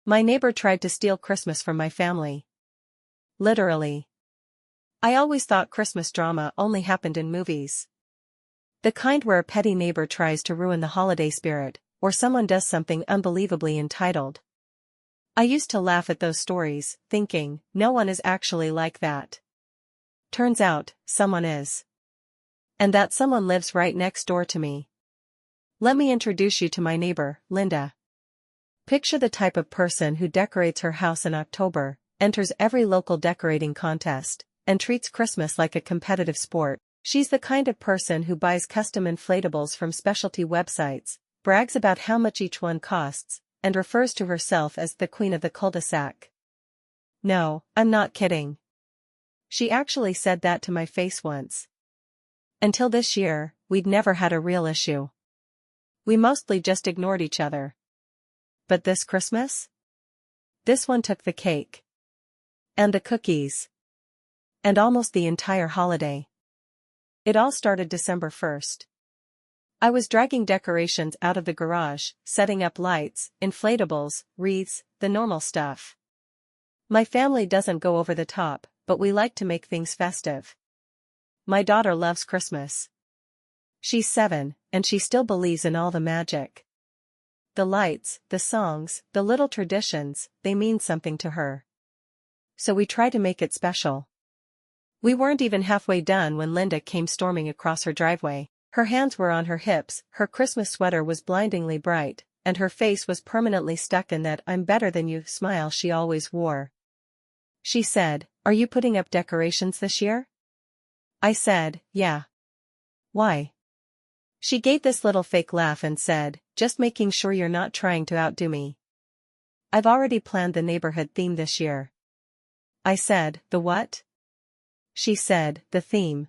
My neighbor tried to steal Christmas from my family. Literally. I always thought Christmas drama only happened in movies. The kind where a petty neighbor tries to ruin the holiday spirit, or someone does something unbelievably entitled. I used to laugh at those stories, thinking, no one is actually like that. Turns out, someone is. And that someone lives right next door to me. Let me introduce you to my neighbor, Linda. Picture the type of person who decorates her house in October, enters every local decorating contest, and treats Christmas like a competitive sport. She's the kind of person who buys custom inflatables from specialty websites, brags about how much each one costs, and refers to herself as the queen of the cul-de-sac. No, I'm not kidding. She actually said that to my face once. Until this year, we'd never had a real issue. We mostly just ignored each other. But this Christmas? This one took the cake. And the cookies. And almost the entire holiday. It all started December 1st. I was dragging decorations out of the garage, setting up lights, inflatables, wreaths, the normal stuff. My family doesn't go over the top, but we like to make things festive. My daughter loves Christmas. She's 7, and she still believes in all the magic. The lights, the songs, the little traditions, they mean something to her. So we try to make it special. We weren't even halfway done when Linda came storming across her driveway. Her hands were on her hips, her Christmas sweater was blindingly bright, and her face was permanently stuck in that "I'm better than you" smile she always wore. She said, "Are you putting up decorations this year?" I said, "Yeah." "Why?" She gave this little fake laugh and said, "Just making sure you're not trying to outdo me. I've already planned the neighborhood theme this year." I said, "The what?" She said, "The theme.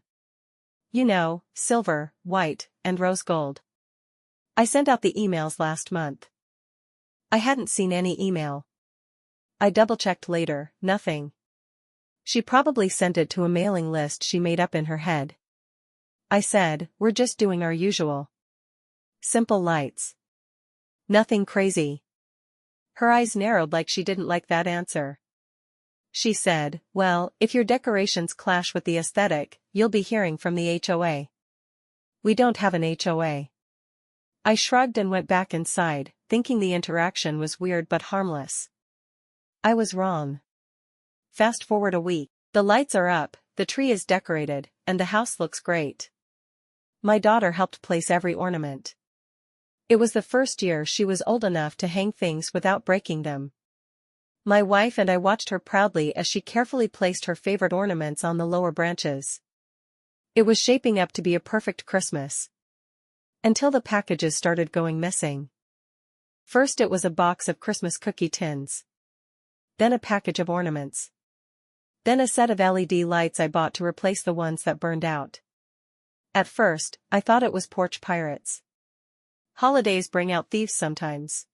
You know, silver, white, and rose gold. I sent out the emails last month." I hadn't seen any email. I double-checked later, nothing. She probably sent it to a mailing list she made up in her head. I said, "We're just doing our usual. Simple lights. Nothing crazy." Her eyes narrowed like she didn't like that answer. She said, "Well, if your decorations clash with the aesthetic, you'll be hearing from the HOA." We don't have an HOA. I shrugged and went back inside, thinking the interaction was weird but harmless. I was wrong. Fast forward a week. The lights are up, the tree is decorated, and the house looks great. My daughter helped place every ornament. It was the first year she was old enough to hang things without breaking them. My wife and I watched her proudly as she carefully placed her favorite ornaments on the lower branches. It was shaping up to be a perfect Christmas. Until the packages started going missing. First it was a box of Christmas cookie tins. Then a package of ornaments. Then a set of LED lights I bought to replace the ones that burned out. At first, I thought it was porch pirates. Holidays bring out thieves sometimes.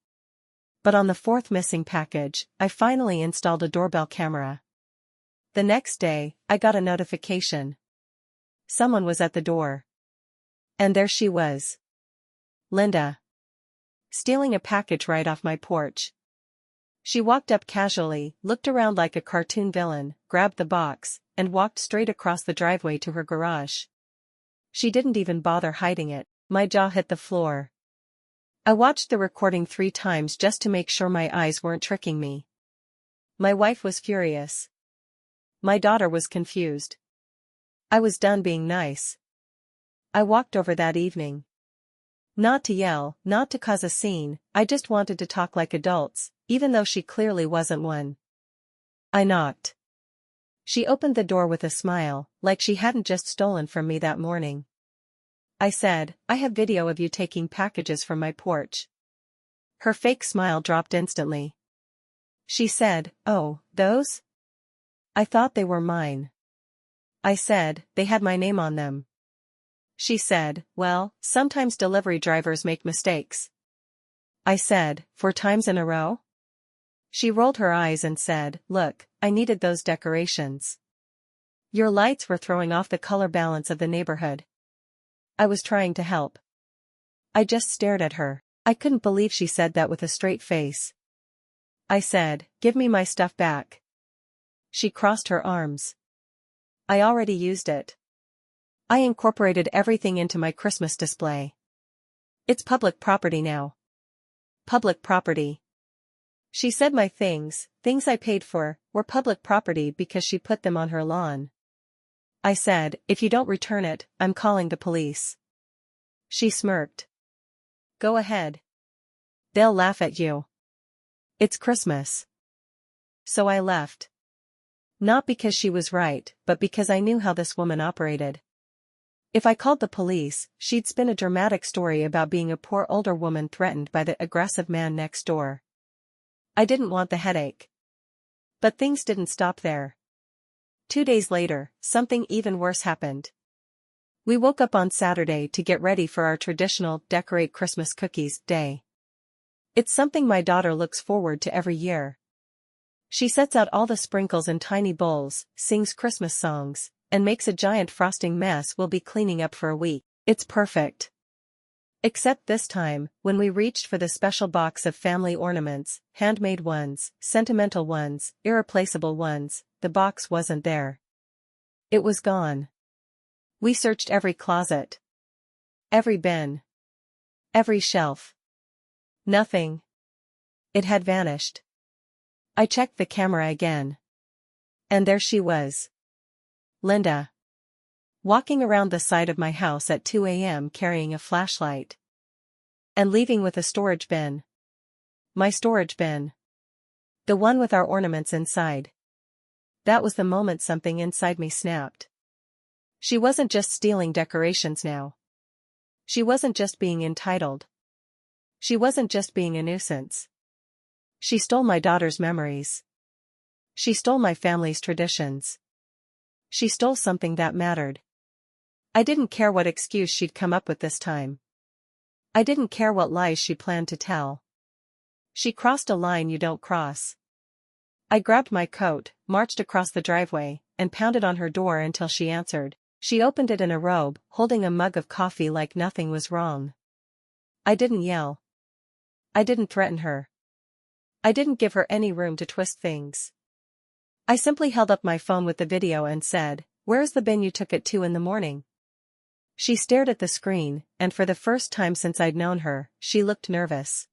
But on the 4th missing package, I finally installed a doorbell camera. The next day, I got a notification. Someone was at the door. And there she was. Linda. Stealing a package right off my porch. She walked up casually, looked around like a cartoon villain, grabbed the box, and walked straight across the driveway to her garage. She didn't even bother hiding it. My jaw hit the floor. I watched the recording 3 times just to make sure my eyes weren't tricking me. My wife was furious. My daughter was confused. I was done being nice. I walked over that evening. Not to yell, not to cause a scene, I just wanted to talk like adults, even though she clearly wasn't one. I knocked. She opened the door with a smile, like she hadn't just stolen from me that morning. I said, "I have video of you taking packages from my porch." Her fake smile dropped instantly. She said, "Oh, those? I thought they were mine." I said, "They had my name on them." She said, "Well, sometimes delivery drivers make mistakes." I said, "4 times in a row?" She rolled her eyes and said, "Look, I needed those decorations. Your lights were throwing off the color balance of the neighborhood." I was trying to help. I just stared at her. I couldn't believe she said that with a straight face. I said, give me my stuff back. She crossed her arms. I already used it. I incorporated everything into my Christmas display. It's public property now. Public property. She said my things I paid for, were public property because she put them on her lawn. I said, if you don't return it, I'm calling the police. She smirked. Go ahead. They'll laugh at you. It's Christmas. So I left. Not because she was right, but because I knew how this woman operated. If I called the police, she'd spin a dramatic story about being a poor older woman threatened by the aggressive man next door. I didn't want the headache. But things didn't stop there. 2 days later, something even worse happened. We woke up on Saturday to get ready for our traditional decorate Christmas cookies day. It's something my daughter looks forward to every year. She sets out all the sprinkles in tiny bowls, sings Christmas songs, and makes a giant frosting mess we'll be cleaning up for a week. It's perfect. Except this time, when we reached for the special box of family ornaments, handmade ones, sentimental ones, irreplaceable ones, the box wasn't there. It was gone. We searched every closet. Every bin. Every shelf. Nothing. It had vanished. I checked the camera again. And there she was. Linda. Walking around the side of my house at 2 a.m. carrying a flashlight. And leaving with a storage bin. My storage bin. The one with our ornaments inside. That was the moment something inside me snapped. She wasn't just stealing decorations now. She wasn't just being entitled. She wasn't just being a nuisance. She stole my daughter's memories. She stole my family's traditions. She stole something that mattered. I didn't care what excuse she'd come up with this time. I didn't care what lies she planned to tell. She crossed a line you don't cross. I grabbed my coat, marched across the driveway, and pounded on her door until she answered. She opened it in a robe, holding a mug of coffee like nothing was wrong. I didn't yell. I didn't threaten her. I didn't give her any room to twist things. I simply held up my phone with the video and said, "Where's the bin you took at 2 in the morning?" She stared at the screen, and for the first time since I'd known her, she looked nervous.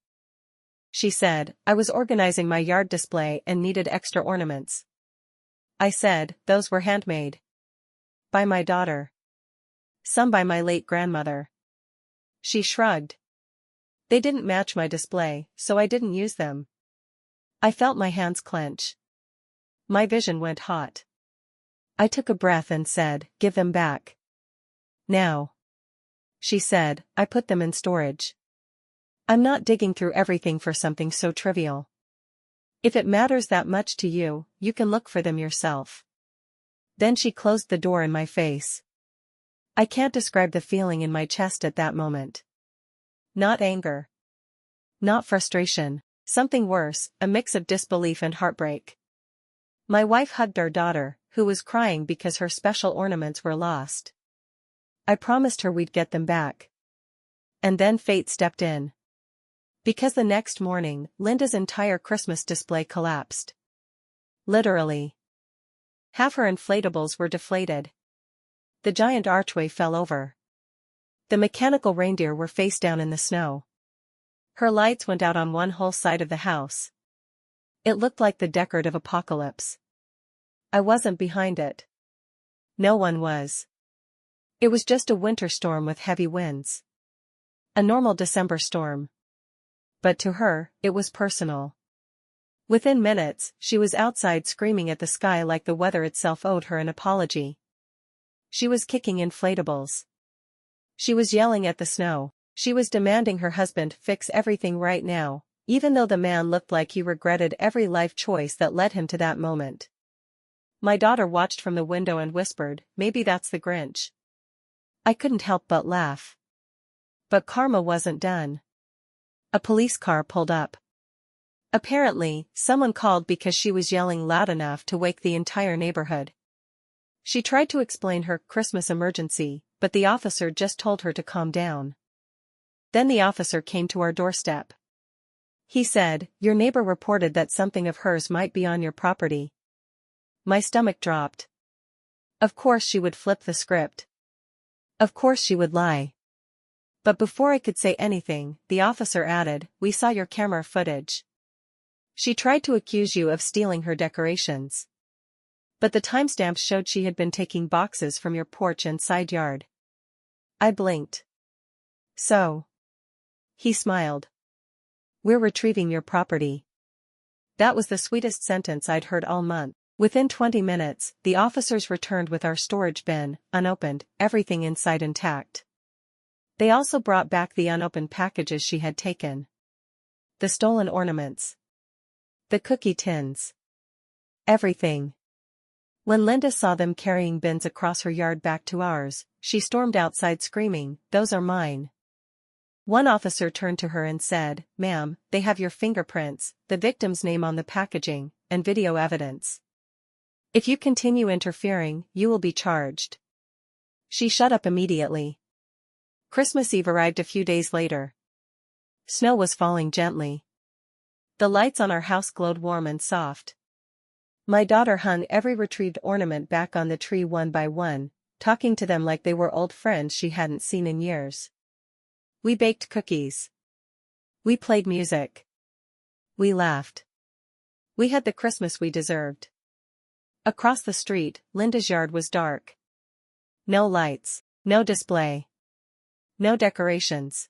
She said, "I was organizing my yard display and needed extra ornaments." I said, "Those were handmade. By my daughter. Some by my late grandmother." She shrugged. "They didn't match my display, so I didn't use them." I felt my hands clench. My vision went hot. I took a breath and said, "Give them back. Now." She said, "I put them in storage. I'm not digging through everything for something so trivial. If it matters that much to you, you can look for them yourself." Then she closed the door in my face. I can't describe the feeling in my chest at that moment. Not anger. Not frustration. Something worse, a mix of disbelief and heartbreak. My wife hugged our daughter, who was crying because her special ornaments were lost. I promised her we'd get them back. And then fate stepped in. Because the next morning, Linda's entire Christmas display collapsed. Literally. Half her inflatables were deflated. The giant archway fell over. The mechanical reindeer were face down in the snow. Her lights went out on one whole side of the house. It looked like the decorative apocalypse. I wasn't behind it. No one was. It was just a winter storm with heavy winds. A normal December storm. But to her, it was personal. Within minutes, she was outside screaming at the sky like the weather itself owed her an apology. She was kicking inflatables. She was yelling at the snow. She was demanding her husband fix everything right now, even though the man looked like he regretted every life choice that led him to that moment. My daughter watched from the window and whispered, "Maybe that's the Grinch." I couldn't help but laugh. But karma wasn't done. A police car pulled up. Apparently, someone called because she was yelling loud enough to wake the entire neighborhood. She tried to explain her Christmas emergency, but the officer just told her to calm down. Then the officer came to our doorstep. He said, your neighbor reported that something of hers might be on your property. My stomach dropped. Of course she would flip the script. Of course she would lie. But before I could say anything, the officer added, we saw your camera footage. She tried to accuse you of stealing her decorations. But the timestamps showed she had been taking boxes from your porch and side yard. I blinked. So? He smiled. We're retrieving your property. That was the sweetest sentence I'd heard all month. Within 20 minutes, the officers returned with our storage bin, unopened, everything inside intact. They also brought back the unopened packages she had taken. The stolen ornaments. The cookie tins. Everything. When Linda saw them carrying bins across her yard back to ours, she stormed outside screaming, those are mine. One officer turned to her and said, ma'am, they have your fingerprints, the victim's name on the packaging, and video evidence. If you continue interfering, you will be charged. She shut up immediately. Christmas Eve arrived a few days later. Snow was falling gently. The lights on our house glowed warm and soft. My daughter hung every retrieved ornament back on the tree one by one, talking to them like they were old friends she hadn't seen in years. We baked cookies. We played music. We laughed. We had the Christmas we deserved. Across the street, Linda's yard was dark. No lights, no display. No decorations.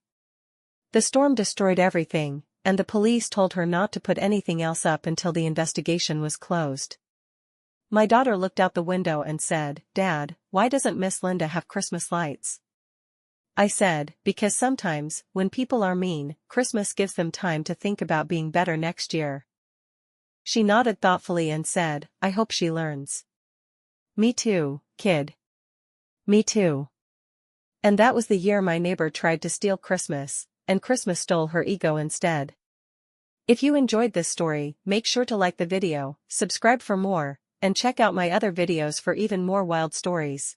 The storm destroyed everything, and the police told her not to put anything else up until the investigation was closed. My daughter looked out the window and said, Dad, why doesn't Miss Linda have Christmas lights? I said, because sometimes, when people are mean, Christmas gives them time to think about being better next year. She nodded thoughtfully and said, I hope she learns. Me too, kid. Me too. And that was the year my neighbor tried to steal Christmas, and Christmas stole her ego instead. If you enjoyed this story, make sure to like the video, subscribe for more, and check out my other videos for even more wild stories.